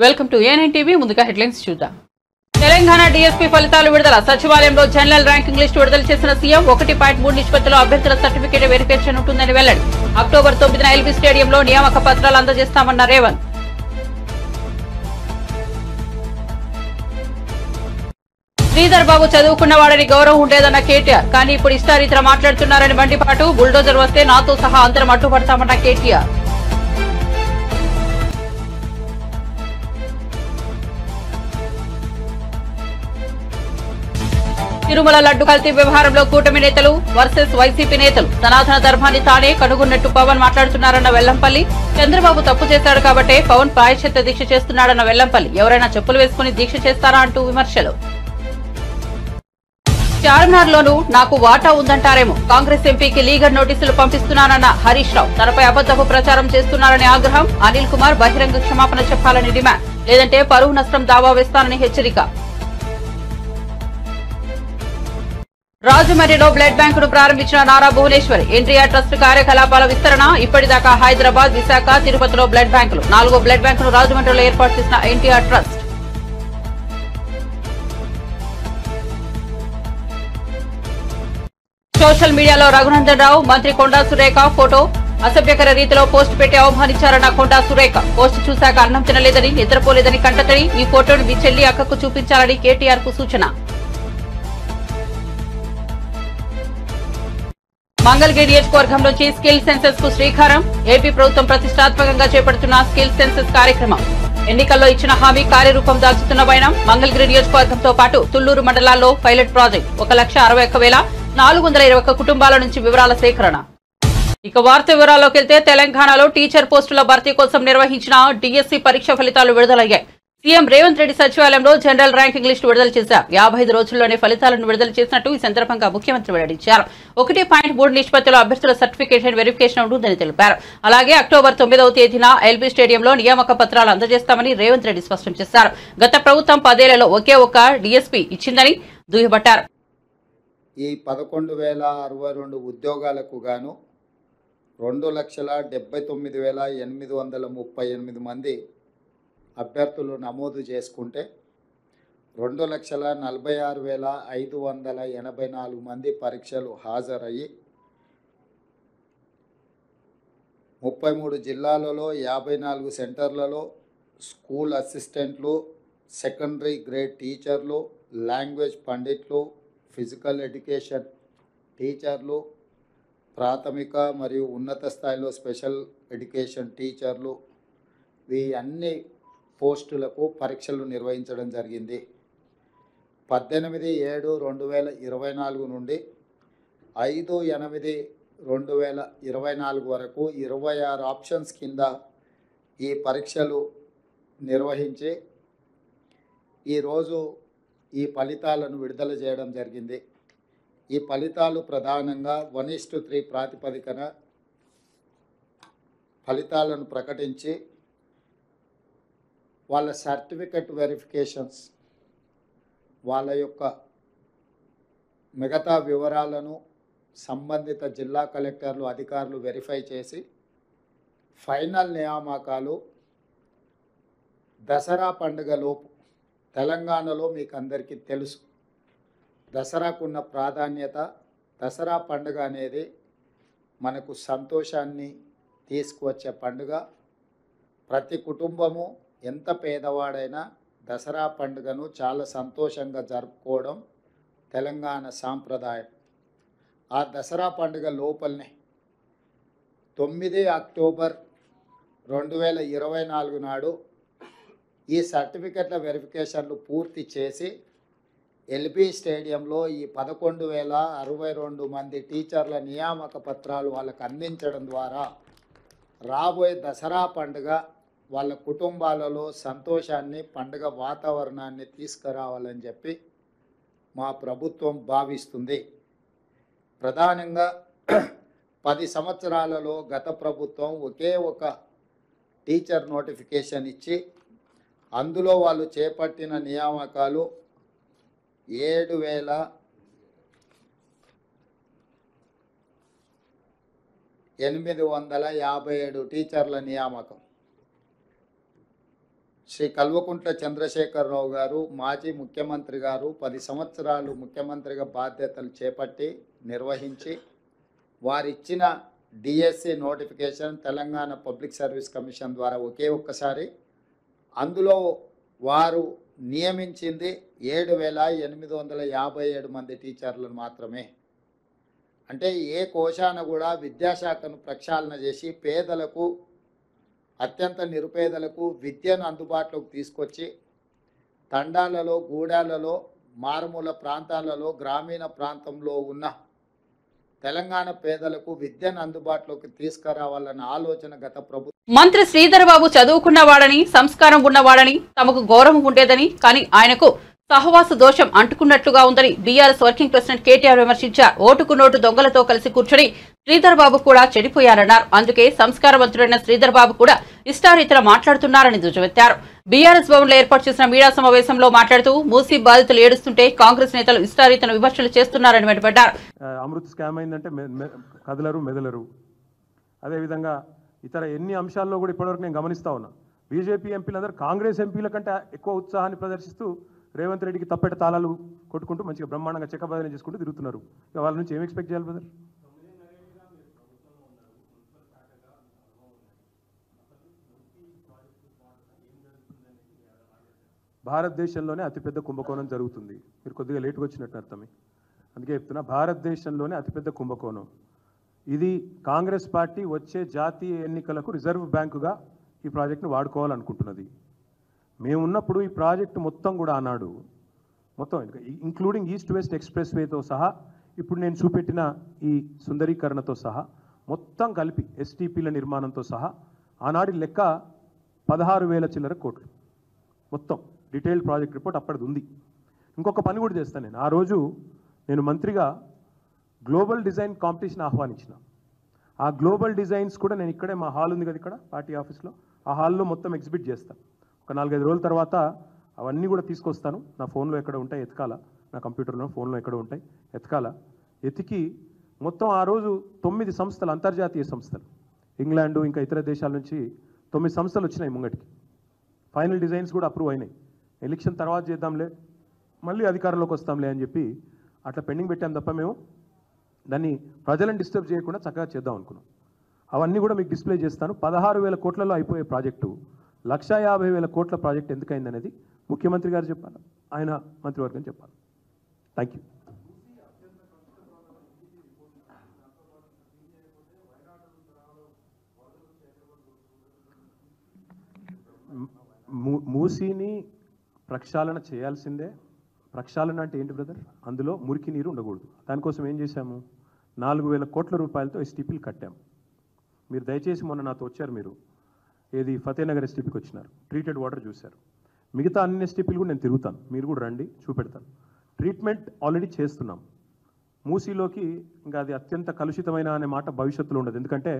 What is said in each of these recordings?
Welcome to ANN TV. ముందుగా headlines చూద్దాం. Telangana DSP ఫలితాలు విడుదల. సచివాలయంలో జనరల్ ర్యాంకింగ్ లిస్టు విడుదల చేసిన సీఎం 1.3 నిష్పత్తిలో అభ్యర్థుల సర్టిఫికేట్ వెరిఫికేషన్ ఉంటుందని వెల్లడి. అక్టోబర్ 9న ఎల్బీ స్టేడియంలో నియామక పత్రాలు అందజేస్తామన్న రేవంత్. శ్రీధర్ బాబు చదువుకున్నవాడని గౌరవం ఉండేదన్న కేటీఆర్. కానీ ఇప్పుడు ఇష్టారీతిన మాట్లాడుతున్నారని మండిపాటు. బుల్డోజర్ వస్తే నాతో సహా అందరం అడ్డుపడతామన్న కేటీఆర్. తిరుమల లడ్డు కల్తీ వ్యవహారంలో కూటమి నేతలు వర్సెస్ వైసీపీ నేతలు. సనాతన ధర్మాన్ని తానే కనుగొన్నట్టు పవన్ మాట్లాడుతున్నారన్న వెల్లంపల్లి. చంద్రబాబు తప్పు చేశాడు కాబట్టే పవన్ ప్రాయశ్చిత్త దీక్ష చేస్తున్నాడన్న వెల్లంపల్లి. ఎవరైనా చెప్పులు వేసుకుని దీక్ష చేస్తారా అంటూ విమర్శలు. చార్మినార్లోనూ నాకు వాటా ఉందంటారేమో. కాంగ్రెస్ ఎంపీకి లీగల్ నోటీసులు పంపిస్తున్నానన్న హరీష్ రావు. తనపై అబద్దపు ప్రచారం చేస్తున్నారని ఆగ్రహం. అనిల్ కుమార్ బహిరంగ క్షమాపణ చెప్పాలని డిమాండ్. లేదంటే పరువు నష్టం దావా వేస్తానని హెచ్చరిక. రాజమండ్రిలో బ్లడ్ బ్యాంకును ప్రారంభించిన నారా భువనేశ్వరి. ఎన్టీఆర్ ట్రస్ట్ కార్యకలాపాల విస్తరణ. ఇప్పటిదాకా హైదరాబాద్, విశాఖ, తిరుపతిలో బ్లడ్ బ్యాంకులు. 4వ బ్లడ్ బ్యాంకును రాజమండ్రిలో ఏర్పాటు చేసిన ఎన్టీఆర్ ట్రస్ట్. సోషల్ మీడియాలో రఘునందన్ రావు, మంత్రి కొండా సురేఖ ఫోటో. అసభ్యకర రీతిలో పోస్ట్ పెట్టి అవమానించారన్న కొండా సురేఖ. పోస్ట్ చూశాక అన్నం తినలేదని, నిద్రపోలేదని కంటతడి. ఈ ఫోటోను మీ చెల్లి అక్కకు చూపించాలని కేటీఆర్ కు సూచన. మంగళగిరి నియోజకవర్గం నుంచి స్కిల్ సెన్సెస్ కు శ్రీకారం. ఏపీ ప్రభుత్వం ప్రతిష్టాత్మకంగా చేపడుతున్న స్కిల్ సెన్సెస్ కార్యక్రమం. ఎన్నికల్లో ఇచ్చిన హామీ కార్యరూపం దాల్చుతున్న వైనం. మంగళగిరి నియోజకవర్గంతో పాటు తుళ్లూరు మండలాల్లో పైలట్ ప్రాజెక్ట్. 1,61,421 కుటుంబాల నుంచి వివరాల సేకరణ. ఇక వార్త వివరాల్లోకి వెళ్తే తెలంగాణలో టీచర్ పోస్టుల భర్తీ కోసం నిర్వహించిన డీఎస్సీ పరీక్ష ఫలితాలు విడుదలయ్యాయి. సీఎం రేవంత్ రెడ్డి సచివాలయంలో జనరల్ ర్యాంకింగ్ లిస్టు విడుదల చేశారు. 55 రోజుల్లోనే ఫలితాలను విడుదల చేసినట్టు ఈ సందర్భంగా ముఖ్యమంత్రి వెల్లడించారు. 1.3 నిష్పత్తిలో అభ్యర్థుల సర్టిఫికేషన్ వెరిఫికేషన్ ఉంటుందని తెలిపారు. అలాగే అక్టోబర్ 9వ తేదీన ఎల్బీ స్టేడియంలో నియామక పత్రాలు అందజేస్తామని రేవంత్ రెడ్డి స్పష్టం చేశారు. గత ప్రభుత్వం 10 ఏళ్లలో ఒకే ఒక్క డీఎస్పీ ఇచ్చిందని దుయ్యబట్టారు. ఈ 11,062 ఉద్యోగాలకు గాను 2,79,838 మంది అభ్యర్థులు నమోదు చేసుకుంటే 2,46,584 మంది పరీక్షలు హాజరయ్యి 33 జిల్లాలలో 54 సెంటర్లలో స్కూల్ అసిస్టెంట్లు, సెకండరీ గ్రేడ్ టీచర్లు, లాంగ్వేజ్ పండిట్లు, ఫిజికల్ ఎడ్యుకేషన్ టీచర్లు, ప్రాథమిక మరియు ఉన్నత స్థాయిలో స్పెషల్ ఎడ్యుకేషన్ టీచర్లు, ఈ అన్ని పోస్టులకు పరీక్షలు నిర్వహించడం జరిగింది. 18/7/2024 నుండి 5/8/2024 వరకు 26 ఆప్షన్స్ కింద ఈ పరీక్షలు నిర్వహించి ఈరోజు ఈ ఫలితాలను విడుదల చేయడం జరిగింది. ఈ ఫలితాలు ప్రధానంగా 1:3 ప్రాతిపదికన ఫలితాలను ప్రకటించి వాళ్ళ సర్టిఫికెట్ వెరిఫికేషన్స్, వాళ్ళ యొక్క మిగతా వివరాలను సంబంధిత జిల్లా కలెక్టర్లు, అధికారులు వెరిఫై చేసి ఫైనల్ నియామకాలు దసరా పండుగలోపు. తెలంగాణలో మీకు అందరికీ తెలుసు దసరాకున్న ప్రాధాన్యత. దసరా పండుగ అనేది మనకు సంతోషాన్ని తీసుకువచ్చే పండుగ. ప్రతి కుటుంబము ఎంత పేదవాడైనా దసరా పండుగను చాలా సంతోషంగా జరుపుకోవడం తెలంగాణ సాంప్రదాయం. ఆ దసరా పండుగ లోపలనే 9 అక్టోబర్ 2024 నాడు ఈ సర్టిఫికెట్ల వెరిఫికేషన్లు పూర్తి చేసి ఎల్బీ స్టేడియంలో ఈ 11,062 మంది టీచర్ల నియామక పత్రాలు వాళ్ళకు అందించడం ద్వారా రాబోయే దసరా పండుగ వాళ్ళ కుటుంబాలలో సంతోషాన్ని, పండుగ వాతావరణాన్ని తీసుకురావాలని చెప్పి మా ప్రభుత్వం భావిస్తుంది. ప్రధానంగా 10 సంవత్సరాలలో గత ప్రభుత్వం ఒకే ఒక టీచర్ నోటిఫికేషన్ ఇచ్చి అందులో వాళ్ళు చేపట్టిన నియామకాలు 7,857 టీచర్ల నియామకం. శ్రీ కల్వకుంట్ల చంద్రశేఖరరావు గారు మాజీ ముఖ్యమంత్రి గారు 10 సంవత్సరాలు ముఖ్యమంత్రిగా బాధ్యతలు చేపట్టి నిర్వహించి వారిచ్చిన DSC notification Telangana public service commission ద్వారా ఒకే ఒక్కసారి అందులో వారు నియమించింది 7,857 మంది టీచర్లను మాత్రమే. అంటే ఏ కోశాన కూడా విద్యాశాఖను ప్రక్షాళన చేసి పేదలకు అత్యంత నిరుపేదలకు విద్యను అందుబాటులోకి తీసుకొచ్చి తండాలలో గూడాలలో మారుమూల ప్రాంతాలలో గ్రామీణ ప్రాంతంలో ఉన్న తెలంగాణ పేదలకు విద్యను అందుబాటులోకి తీసుకురావాలన్న ఆలోచన గత ప్రభుత్వం. మంత్రి శ్రీధర్ బాబు చదువుకున్నవాడని సంస్కారం ఉన్నవాడని తమకు గౌరవం ఉండేదని కానీ ఆయనకు సహవాస దోషం అంటుకున్నట్లుగా ఉందని బీఆర్ఎస్ వర్కింగ్ ప్రెసిడెంట్ కేటీఆర్ విమర్శించారు. ఓటుకు నోటు దొంగలతో కలిసి కూర్చొని శ్రీధర్ బాబు కూడా చెడిపోయారన్నారు. అందుకే సంస్కారవంతుడైన శ్రీధర్ బాబు కూడా ఇష్టారీతిన మాట్లాడుతున్నారని దుజమెత్తారు. బీఆర్ఎస్ భవన్లో ఏర్పాటు చేసిన మీడియా సమావేశంలో మాట్లాడుతూ మూసీ బాధితులు ఏడుస్తుంటే కాంగ్రెస్ నేతలు ఇష్టారీతిన విమర్శలు చేస్తున్నారని వెంటబడ్డారు. అమృత్ స్కామ్ అయిందంటే కదలరు మెదలరు. అదేవిధంగా ఇతర ఎన్ని అంశాల్లో కూడా ఇప్పటివరకు నేను గమనిస్తా ఉన్నా. బీజేపీ ఎంపీలందరూ కాంగ్రెస్ ఎంపీల కంటే ఎక్కువ ఉత్సాహాన్ని ప్రదర్శిస్తూ రేవంత్ రెడ్డికి తప్పెట తాళాలు కొట్టుకుంటూ మంచిగా బ్రహ్మాండంగా చెక్కబదనం చేసుకుంటూ తిరుగుతున్నారు. వాళ్ళ నుంచి ఏం ఎక్స్పెక్ట్ చేయాలి బ్రదర్? భారతదేశంలోనే అతిపెద్ద కుంభకోణం జరుగుతుంది. మీరు కొద్దిగా లేటుగా వచ్చినట్టు అర్థమే, అందుకే చెప్తున్నా. భారతదేశంలోనే అతిపెద్ద కుంభకోణం ఇది. కాంగ్రెస్ పార్టీ వచ్చే జాతీయ ఎన్నికలకు రిజర్వ్ బ్యాంకుగా ఈ ప్రాజెక్టును వాడుకోవాలనుకుంటున్నది. మేమున్నప్పుడు ఈ ప్రాజెక్టు మొత్తం కూడా ఆనాడు మొత్తం ఇంక్లూడింగ్ ఈస్ట్ వెస్ట్ ఎక్స్ప్రెస్ వేతో సహా ఇప్పుడు నేను చూపెట్టిన ఈ సుందరీకరణతో సహా మొత్తం కలిపి ఎస్టీపీల నిర్మాణంతో సహా ఆనాడి లెక్క 16,000 చిల్లర కోట్లు మొత్తం. డీటెయిల్డ్ ప్రాజెక్ట్ రిపోర్ట్ అప్పటిది ఉంది. ఇంకొక పని కూడా చేస్తాను నేను. ఆ రోజు నేను మంత్రిగా గ్లోబల్ డిజైన్ కాంపిటీషన్ ఆహ్వానించిన. ఆ గ్లోబల్ డిజైన్స్ కూడా నేను ఇక్కడే మా హాల్ ఉంది కదా ఇక్కడ పార్టీ ఆఫీస్లో, ఆ హాల్లో మొత్తం ఎగ్జిబిట్ చేస్తాను. ఒక 4-5 రోజుల తర్వాత అవన్నీ కూడా తీసుకొస్తాను. నా ఫోన్లో ఎక్కడ ఉంటాయి ఎతకాల, నా కంప్యూటర్లో ఫోన్లో ఎక్కడ ఉంటాయి ఎతకాల. ఎతికి మొత్తం ఆ రోజు 9 సంస్థలు, అంతర్జాతీయ సంస్థలు, ఇంగ్లాండు ఇంకా ఇతర దేశాల నుంచి 9 సంస్థలు వచ్చినాయి ముంగటికి. ఫైనల్ డిజైన్స్ కూడా అప్రూవ్ అయినాయి. ఎలక్షన్ తర్వాత చేద్దాంలే, మళ్ళీ అధికారంలోకి వస్తాంలే అని చెప్పి అట్లా పెండింగ్ పెట్టాం తప్ప మేము దాన్ని ప్రజలను డిస్టర్బ్ చేయకుండా చక్కగా చేద్దాం అనుకున్నాం. అవన్నీ కూడా మీకు డిస్ప్లే చేస్తాను. 16,000 కోట్లలో అయిపోయే ప్రాజెక్టు 1,50,000 కోట్ల ప్రాజెక్ట్ ఎందుకైంది అనేది ముఖ్యమంత్రి గారు చెప్పాలి, ఆయన మంత్రివర్గం చెప్పాలి. Thank you. మూసీని ప్రక్షాళన చేయాల్సిందే. ప్రక్షాళన అంటే ఏంటి బ్రదర్? అందులో మురికి నీరు ఉండకూడదు. దానికోసం ఏం చేశాము? 4,000 కోట్ల రూపాయలతో ఎస్టీపీలు కట్టాము. మీరు దయచేసి మొన్న నాతో వచ్చారు, మీరు ఏది ఫతేనగర్ ఎస్టీపీకి వచ్చినారు, ట్రీటెడ్ వాటర్ చూశారు. మిగతా అన్ని ఎస్టీపీలు కూడా నేను తిరుగుతాను, మీరు కూడా రండి చూపెడతాను. ట్రీట్మెంట్ ఆల్రెడీ చేస్తున్నాం. మూసీలోకి ఇంకా అది అత్యంత కలుషితమైన అనే మాట భవిష్యత్తులో ఉండదు, ఎందుకంటే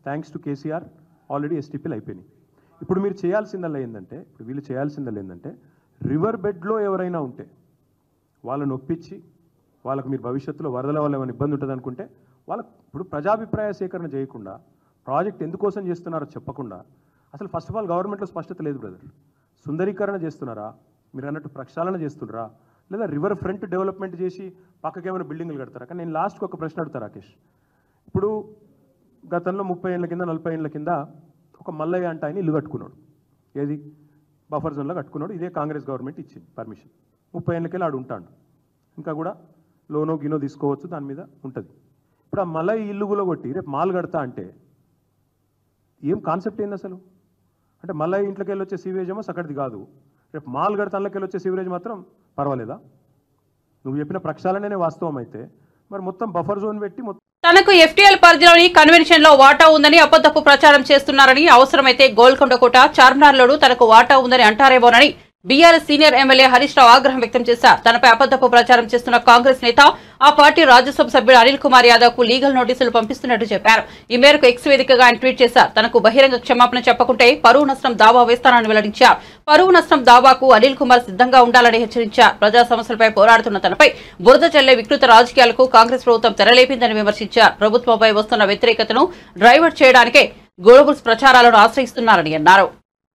థ్యాంక్స్ టు కేసీఆర్ ఆల్రెడీ ఎస్టీపీలు అయిపోయినాయి. ఇప్పుడు మీరు చేయాల్సిందల్లా ఏంటంటే, వీళ్ళు చేయాల్సిందల్లా ఏంటంటే రివర్ బెడ్లో ఎవరైనా ఉంటే వాళ్ళని ఒప్పించి, వాళ్ళకు మీరు భవిష్యత్తులో వరదల వల్ల ఏమైనా ఇబ్బంది ఉంటుంది అనుకుంటే వాళ్ళకు ఇప్పుడు ప్రజాభిప్రాయ సేకరణ చేయకుండా ప్రాజెక్ట్ ఎందుకోసం చేస్తున్నారో చెప్పకుండా, అసలు ఫస్ట్ ఆఫ్ ఆల్ గవర్నమెంట్లో స్పష్టత లేదు బ్రదర్. సుందరీకరణ చేస్తున్నారా, మీరు అన్నట్టు ప్రక్షాళన చేస్తున్నారా, లేదా రివర్ ఫ్రంట్ డెవలప్మెంట్ చేసి పక్కకేమైనా బిల్డింగ్లు కడతారా? కానీ నేను లాస్ట్కి ఒక ప్రశ్న అడుగుతా రాకేష్. ఇప్పుడు గతంలో 30 ఏళ్ళ కింద 40 ఏళ్ళ కింద ఒక మల్లయ్య అంటే ఆయన ఇల్లు కట్టుకున్నాడు. ఏది బఫర్ జోన్లో కట్టుకున్నాడు. ఇదే కాంగ్రెస్ గవర్నమెంట్ ఇచ్చింది పర్మిషన్. 30 ఏళ్ళకెళ్ళి ఆడు ఉంటాడు. ఇంకా కూడా లోనో గినో తీసుకోవచ్చు, దాని మీద ఉంటుంది. ఇప్పుడు ఆ మల్లయ్య ఇల్లు కూడా కొట్టి రేపు మాల్ కడతా అంటే ఏం కాన్సెప్ట్ ఏంది అసలు? అంటే మల్లయ్య ఇంట్లోకి వెళ్ళి వచ్చే సీవేజ్ ఏమో సకటిది కాదు, రేపు మాల్ కడతాకి వెళ్ళి వచ్చే సీవరేజ్ మాత్రం పర్వాలేదా? నువ్వు చెప్పిన ప్రక్షాళననే వాస్తవం అయితే మరి మొత్తం బఫర్ జోన్ పెట్టి తనకు ఎఫ్టీఎల్ పరిధిలోని కన్వెన్షన్ లో వాటా ఉందని అబద్ధపు ప్రచారం చేస్తున్నారని, అవసరమైతే గోల్కొండ కోట చార్మినార్లోనూ తనకు వాటా ఉందని అంటారేమోనని BRS senior MLA Harish Rao ఆగ్రహం వ్యక్తం చేశారు. తనపై అబద్ధపు ప్రచారం చేస్తున్న కాంగ్రెస్ నేత ఆ పార్టీ రాజ్యసభ సభ్యుడు అనిల్ కుమార్ యాదవ్ కు లీగల్ నోటీసులు పంపిస్తున్నట్టు చెప్పారు. ఈ మేరకు ఎక్స్ వేదికగా ఆయన ట్వీట్ చేశారు. తనకు బహిరంగ క్షమాపణ చెప్పకుంటే పరువు నష్టం దావా వేస్తానని వెల్లడించారు. పరువు నష్టం దావాకు అనిల్ కుమార్ సిద్ధంగా ఉండాలని హెచ్చరించారు. ప్రజా సమస్యలపై పోరాడుతున్న తనపై బురద చల్లే వికృత రాజకీయాలకు కాంగ్రెస్ ప్రభుత్వం తెరలేపిందని విమర్శించారు. ప్రభుత్వంపై వస్తున్న వ్యతిరేకతను డ్రైవర్ట్ చేయడానికే గ్లోబల్స్ ప్రచారాలను ఆశ్రయిస్తున్నారని అన్నారు.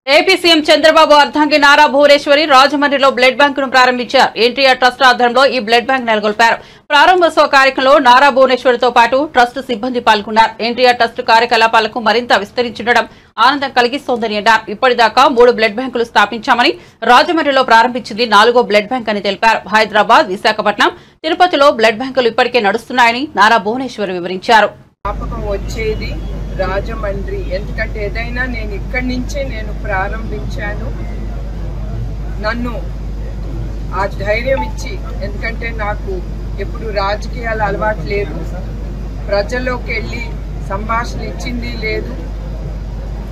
ఏపీ సీఎం చంద్రబాబు అర్ధాంగి నారా భువనేశ్వరి రాజమండ్రిలో బ్లడ్ బ్యాంకును ప్రారంభించారు. ఎన్టీఆర్ ట్రస్ట్ ఆధ్వర్యంలో ఈ బ్లడ్ బ్యాంక్ నెలకొల్పారు. ప్రారంభోత్సవ కార్యక్రమంలో నారా భువనేశ్వరితో పాటు ట్రస్ట్ సిబ్బంది పాల్గొన్నారు. ఎన్టీఆర్ ట్రస్ట్ కార్యకలాపాలకు మరింత విస్తరించడం ఆనందం కలిగిస్తోందని అన్నారు. ఇప్పటిదాకా 3 బ్లడ్ బ్యాంకులు స్థాపించామని, రాజమండ్రిలో ప్రారంభించింది 4వ బ్లడ్ బ్యాంక్ అని తెలిపారు. హైదరాబాద్, విశాఖపట్నం, తిరుపతిలో బ్లడ్ బ్యాంకులు ఇప్పటికే నడుస్తున్నాయని నారా భువనేశ్వరి వివరించారు. రాజమండ్రి ఎందుకంటే ఏదైనా నేను ఇక్కడి నుంచే నేను ప్రారంభించాను. నన్ను ఆ ధైర్యం ఇచ్చి, ఎందుకంటే నాకు ఎప్పుడు రాజకీయాలు అలవాటు లేదు, ప్రజల్లోకి వెళ్ళి సంభాషణ ఇచ్చింది లేదు.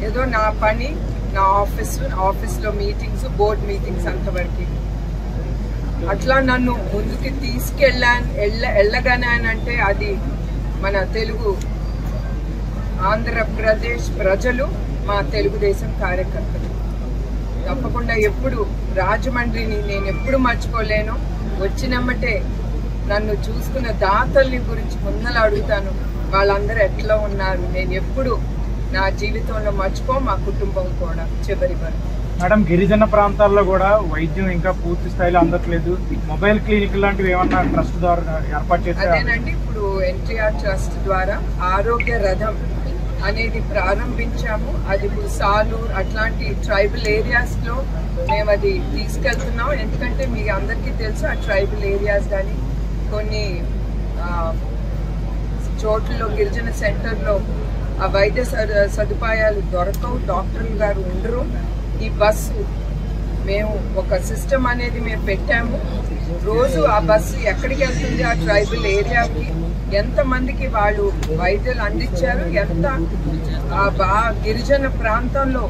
ఏదో నా పని, నా ఆఫీస్లో మీటింగ్స్, బోర్డ్ మీటింగ్స్ అంతవరకు. అట్లా నన్ను ముందుకు వెళ్ళగానంటే అది మన తెలుగు ఆంధ్రప్రదేశ్ ప్రజలు, మా తెలుగుదేశం కార్యకర్తలు. తప్పకుండా ఎప్పుడు రాజమండ్రిని నేను ఎప్పుడు మర్చిపోలేను. వచ్చినమ్మటే నన్ను చూసుకున్న దాతల్ని గురించి ముందర అడుగుతాను, వాళ్ళందరూ ఎట్లా ఉన్నారు. నేను ఎప్పుడు నా జీవితంలో మర్చిపో, మా కుటుంబం కూడా చివరి వరకు. మేడం, గిరిజన ప్రాంతాల్లో కూడా వైద్యం ఇంకా పూర్తి స్థాయిలో అందట్లేదు. మొబైల్ క్లినిక్ లాంటివి ఏమన్నా ట్రస్ట్ ద్వారా ఏర్పాటు చేస్తారు? అదేనండి, ఇప్పుడు ఎన్టీఆర్ ట్రస్ట్ ద్వారా ఆరోగ్య రథం అనేది ప్రారంభించాము. అది ఇప్పుడు సాలూర్ అట్లాంటి ట్రైబల్ ఏరియాస్ లో మేము అది తీసుకెళ్తున్నాం. ఎందుకంటే మీ అందరికీ తెలుసు, ఆ ట్రైబల్ ఏరియాస్ కానీ కొన్ని చోట్లలో గిరిజన సెంటర్లో ఆ వైద్య సదుపాయాలు దొరకవు, డాక్టర్లు గారు ఉండరు. ఈ బస్సు మేము ఒక సిస్టమ్ అనేది మేము పెట్టాము. రోజు ఆ బస్సు ఎక్కడికి వెళ్తుంది, ఆ ట్రైబల్ ఏరియాకి ఎంతమందికి వాళ్ళు వైద్యులు అందించారు, ఎంత ఆ గిరిజన ప్రాంతంలో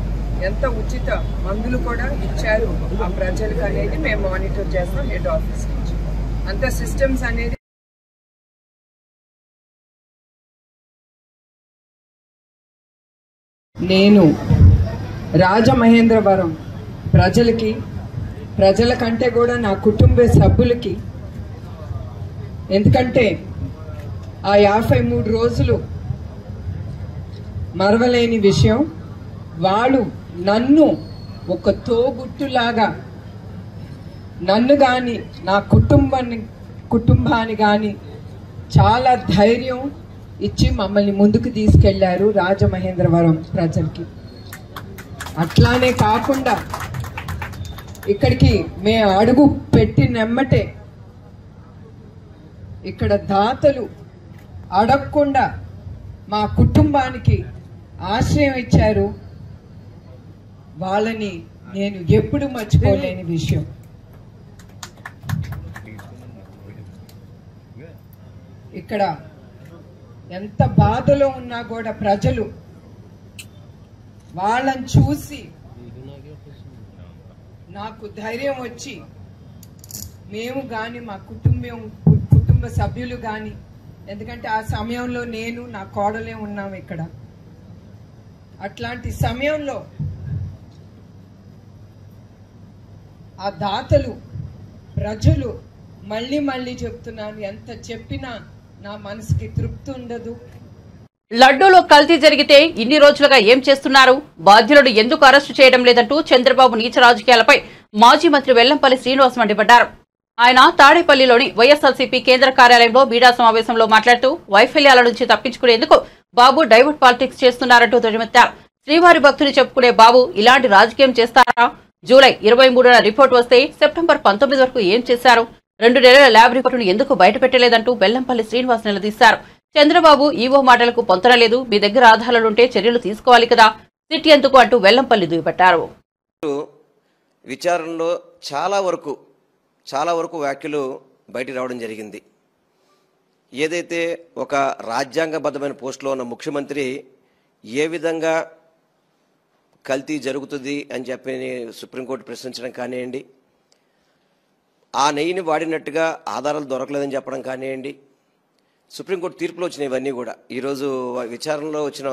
ఎంత ఉచిత మందులు కూడా ఇచ్చారు ఆ ప్రజలకు అనేది మేము మానిటర్ చేస్తాం హెడ్ ఆఫీస్ నుంచి. అంత సిస్టమ్స్ అనేది నేను రాజమహేంద్రవరం ప్రజల కంటే కూడా నా కుటుంబ సభ్యులకి, ఎందుకంటే ఆ 53 రోజులు మరవలేని విషయం. వాళ్ళు నన్ను ఒక తోబుట్టులాగా, నన్ను కానీ నా కుటుంబాన్ని కానీ చాలా ధైర్యం ఇచ్చి మమ్మల్ని ముందుకు తీసుకెళ్లారు రాజమహేంద్రవరం ప్రజలకి. అట్లానే కాకుండా ఇక్కడికి మేము అడుగు పెట్టినెమ్మటే ఇక్కడ దాతలు అడగకుండా మా కుటుంబానికి ఆశ్రయం ఇచ్చారు. వాళ్ళని నేను ఎప్పుడు మర్చిపోలేని విషయం. ఇక్కడ ఎంత బాధలో ఉన్నా కూడా ప్రజలు వాళ్ళని చూసి నాకు ధైర్యం వచ్చి, మేము కానీ మా కుటుంబ సభ్యులు కానీ, ఎందుకంటే ఆ సమయంలో నేను నా కోడలే ఉన్నాం ఇక్కడ. అట్లాంటి సమయంలో ఆ దాతలు ప్రజలు మళ్ళీ చెప్తున్నాను, ఎంత చెప్పినా నా మనసుకి తృప్తి ఉండదు. లడ్డూలో కల్తీ జరిగితే ఇన్ని రోజులుగా ఏం చేస్తున్నారు, బాధ్యులను ఎందుకు అరెస్టు చేయడం లేదంటూ చంద్రబాబు నీచ రాజకీయాలపై మాజీ మంత్రి వెల్లంపల్లి శ్రీనివాస్ మండిపడ్డారు. ఆయన తాడేపల్లిలోని వైఎస్ఆర్సీపీ కేంద్ర కార్యాలయంలో మీడియా సమావేశంలో మాట్లాడుతూ వైఫల్యాల నుంచి తప్పించుకునేందుకు బాబు డైవర్ట్ పాలిటిక్స్ చేస్తున్నారంటూ ధ్వజమెత్తారు. శ్రీవారి భక్తుని చెప్పుకునే బాబు ఇలాంటి రాజకీయం చేస్తారా? జూలై 23న రిపోర్ట్ వస్తే సెప్టెంబర్ 19 వరకు ఏం చేశారు? 2 నెలల ల్యాబ్ రిపోర్టును ఎందుకు బయటపెట్టలేదంటూ వెల్లంపల్లి శ్రీనివాస్ నిలదీశారు. చంద్రబాబు ఈవో మాటలకు పొంతనలేదు, మీ దగ్గర ఆధారాలుంటే చర్యలు తీసుకోవాలి కదా, సిట్ ఎందుకు అంటూ వెల్లంపల్లి దుయ్యబట్టారు. విచారణలో చాలా వరకు వ్యాఖ్యలు బయటికి రావడం జరిగింది. ఏదైతే ఒక రాజ్యాంగబద్ధమైన పోస్టులో ఉన్న ముఖ్యమంత్రి ఏ విధంగా కల్తీ జరుగుతుంది అని చెప్పి సుప్రీంకోర్టు ప్రశ్నించడం కానివ్వండి, ఆ నెయ్యిని వాడినట్టుగా ఆధారాలు దొరకలేదని చెప్పడం కానివ్వండి, సుప్రీంకోర్టు తీర్పులో వచ్చిన ఇవన్నీ కూడా ఈరోజు విచారణలో వచ్చిన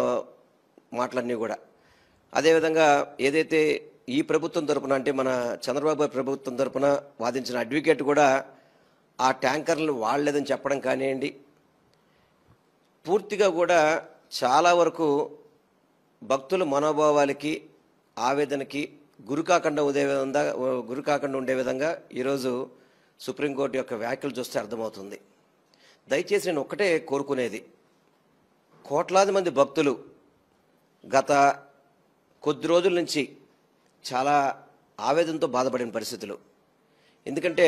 మాటలన్నీ కూడా. అదేవిధంగా ఏదైతే ఈ ప్రభుత్వం తరపున, అంటే మన చంద్రబాబు ప్రభుత్వం తరపున వాదించిన అడ్వకేట్ కూడా ఆ ట్యాంకర్లను వాడలేదని చెప్పడం కానివ్వండి, పూర్తిగా కూడా చాలా వరకు భక్తుల మనోభావాలకి ఆవేదనకి గురికాకుండా ఉండే విధంగా ఈరోజు సుప్రీంకోర్టు యొక్క వ్యాఖ్యలు చూస్తే అర్థమవుతుంది. దయచేసి నేను ఒక్కటే కోరుకునేది, కోట్లాది మంది భక్తులు గత కొద్ది రోజుల నుంచి చాలా ఆవేదనతో బాధపడిన పరిస్థితులు. ఎందుకంటే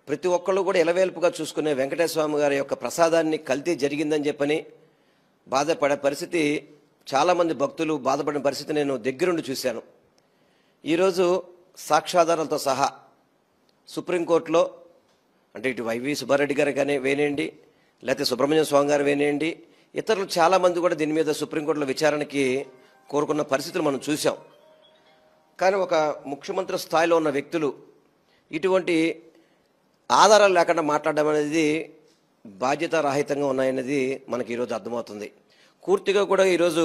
ప్రతి ఒక్కళ్ళు కూడా ఎలవేల్పుగా చూసుకునే వెంకటేశ్వర స్వామి గారి యొక్క ప్రసాదాన్ని కల్తీ జరిగిందని చెప్పని బాధపడే పరిస్థితి, చాలామంది భక్తులు బాధపడిన పరిస్థితి నేను దగ్గరుండి చూశాను. ఈరోజు సాక్ష్యాధారాలతో సహా సుప్రీంకోర్టులో, అంటే ఇటు వైవి సుబ్బారెడ్డి గారు కానీ వేనేయండి, లేకపోతే సుబ్రహ్మణ్యం స్వామి గారు వేనేయండి, ఇతరులు చాలామంది కూడా దీని మీద సుప్రీంకోర్టులో విచారణకి కోరుకున్న పరిస్థితులు మనం చూసాం. కానీ ఒక ముఖ్యమంత్రి స్థాయిలో ఉన్న వ్యక్తులు ఇటువంటి ఆధారాలు లేకుండా మాట్లాడడం అనేది బాధ్యతారాహితంగా ఉన్నాయనేది మనకి ఈరోజు అర్థమవుతుంది. పూర్తిగా కూడా ఈరోజు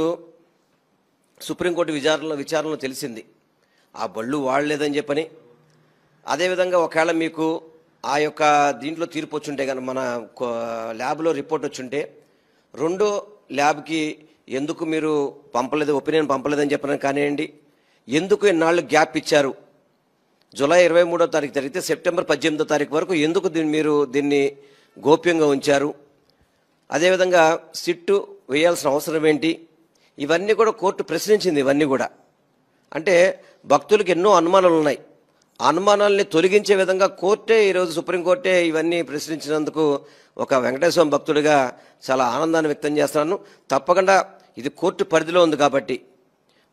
సుప్రీంకోర్టు విచారణలో తెలిసింది ఆ బళ్ళు వాడలేదని చెప్పని. అదేవిధంగా ఒకవేళ మీకు ఆ యొక్క దీంట్లో తీర్పు వచ్చుంటే కానీ, మన ల్యాబ్లో రిపోర్ట్ వచ్చుంటే, రెండో ల్యాబ్కి ఎందుకు మీరు పంపలేదు, ఒపీనియన్ పంపలేదని చెప్పిన కానివ్వండి, ఎందుకు ఇన్నాళ్ళు గ్యాప్ ఇచ్చారు, జూలై 23వ తారీఖు జరిగితే సెప్టెంబర్ 18వ తారీఖు వరకు ఎందుకు మీరు దీన్ని గోప్యంగా ఉంచారు, అదేవిధంగా సిట్టు వేయాల్సిన అవసరం ఏంటి, ఇవన్నీ కూడా కోర్టు ప్రశ్నించింది. ఇవన్నీ కూడా అంటే భక్తులకు ఎన్నో అనుమానాలు ఉన్నాయి. ఆ అనుమానాలని తొలగించే విధంగా కోర్టే, ఈరోజు సుప్రీంకోర్టే ఇవన్నీ ప్రశ్నించినందుకు ఒక వెంకటేశ్వర భక్తుడిగా చాలా ఆనందాన్ని వ్యక్తం చేస్తున్నాను. తప్పకుండా ఇది కోర్టు పరిధిలో ఉంది కాబట్టి,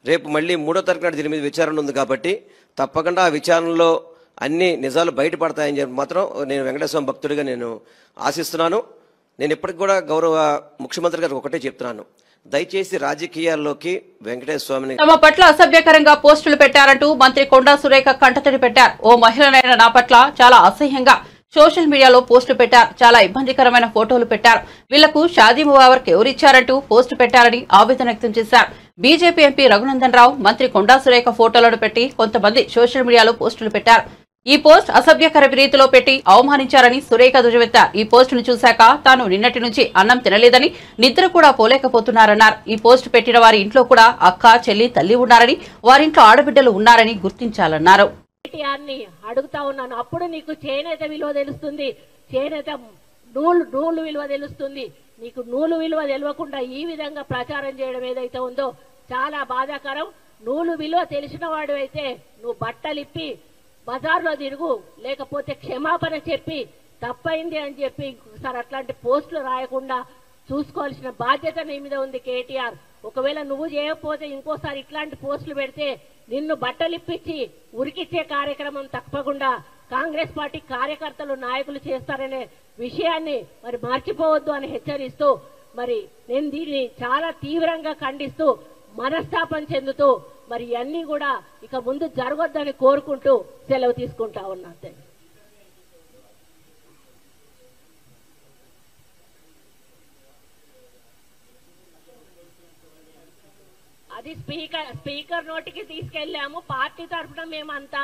రేపు మళ్ళీ 3వ తారీఖు నాడు దీని మీద విచారణ ఉంది కాబట్టి తప్పకుండా ఆ విచారణలో అన్ని నిజాలు బయటపడతాయని చెప్పి మాత్రం నేను వెంకటేశ్వర భక్తుడిగా నేను ఆశిస్తున్నాను. నేను ఇప్పటికి కూడా గౌరవ ముఖ్యమంత్రి గారికి ఒకటే చెప్తున్నాను, దయచేసి రాజకీయాల్లోకి వెంకటేశ్వర స్వామిని తమ పట్ల అసభ్యకరంగా పోస్టులు పెట్టారంటూ మంత్రి కొండా సురేఖ కంటతడి పెట్టారు. ఓ మహిళనైన నా పట్ల చాలా అసహ్యంగా సోషల్ మీడియాలో పోస్టులు పెట్టారు, చాలా ఇబ్బందికరమైన ఫోటోలు పెట్టారు, వీళ్లకు షాదీ ముబారక్ ఎవరిచ్చారంటూ పోస్టు పెట్టారని ఆవేదన వ్యక్తం చేశారు. బీజేపీ ఎంపీ రఘునందన్ రావు మంత్రి కొండా సురేఖ ఫోటోలను పెట్టి కొంతమంది సోషల్ మీడియాలో పోస్టులు పెట్టారు. ఈ పోస్ట్ అసభ్యకర రీతిలో పెట్టి అవమానించారని సురేఖ దుజవెత్తారు. ఈ పోస్టును చూశాక తాను నిన్నటి నుంచి అన్నం తినలేదని, నిద్ర కూడా పోలేకపోతున్నారన్నారు. ఈ పోస్టు పెట్టిన వారి ఇంట్లో కూడా అక్క, చెల్లి, తల్లి ఉన్నారని, వారింట్లో ఆడబిడ్డలు ఉన్నారని గుర్తించాలన్నారు. అడుగుతా ఉన్నాను, అప్పుడు నీకు చేనేత విలువ తెలుస్తుంది, చేనేత నూలు విలువ తెలుస్తుంది. నీకు నూలు విలువ తెలియకుండా ఈ విధంగా ప్రచారం చేయడం ఏదైతే ఉందో చాలా బాధాకరం. నూలు విలువ తెలిసిన వాడు అయితే నువ్వు బట్టలిప్పి బజార్లో తిరుగు, లేకపోతే క్షమాపణ చెప్పి తప్పైంది అని చెప్పి ఇంకొకసారి అట్లాంటి పోస్టులు రాయకుండా చూసుకోవాల్సిన బాధ్యత నీ మీద ఉంది కేటీఆర్. ఒకవేళ నువ్వు చేయకపోతే ఇంకోసారి ఇట్లాంటి పోస్టులు పెడితే నిన్ను బట్టలిప్పించి ఉరికిచ్చే కార్యక్రమం తప్పకుండా కాంగ్రెస్ పార్టీ కార్యకర్తలు, నాయకులు చేస్తారనే విషయాన్ని మరి మర్చిపోవద్దు అని హెచ్చరిస్తూ, మరి నేను దీన్ని చాలా తీవ్రంగా ఖండిస్తూ, మనస్తాపం చెందుతూ మరి అన్నీ కూడా ఇక ముందు జరగొద్దని కోరుకుంటూ సెలవు తీసుకుంటా ఉన్నా. అది స్పీకర్ నోటికి తీసుకెళ్లాము. పార్టీ తరఫున మేమంతా